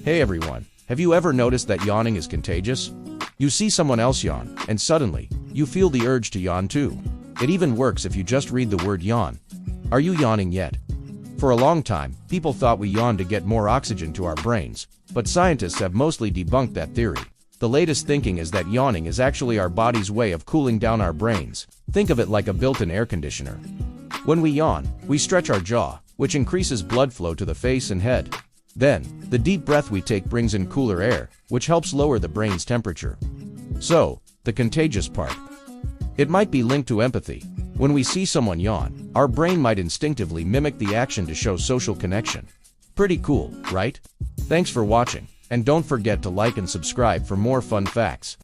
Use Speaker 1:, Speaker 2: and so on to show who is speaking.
Speaker 1: Hey everyone, have you ever noticed that yawning is contagious? You see someone else yawn, and suddenly, you feel the urge to yawn too. It even works if you just read the word yawn. Are you yawning yet? For a long time, people thought we yawned to get more oxygen to our brains, but scientists have mostly debunked that theory. The latest thinking is that yawning is actually our body's way of cooling down our brains. Think of it like a built-in air conditioner. When we yawn, we stretch our jaw, which increases blood flow to the face and head. Then, the deep breath we take brings in cooler air, which helps lower the brain's temperature. So, the contagious part. It might be linked to empathy. When we see someone yawn, our brain might instinctively mimic the action to show social connection. Pretty cool, right? Thanks for watching, and don't forget to like and subscribe for more fun facts.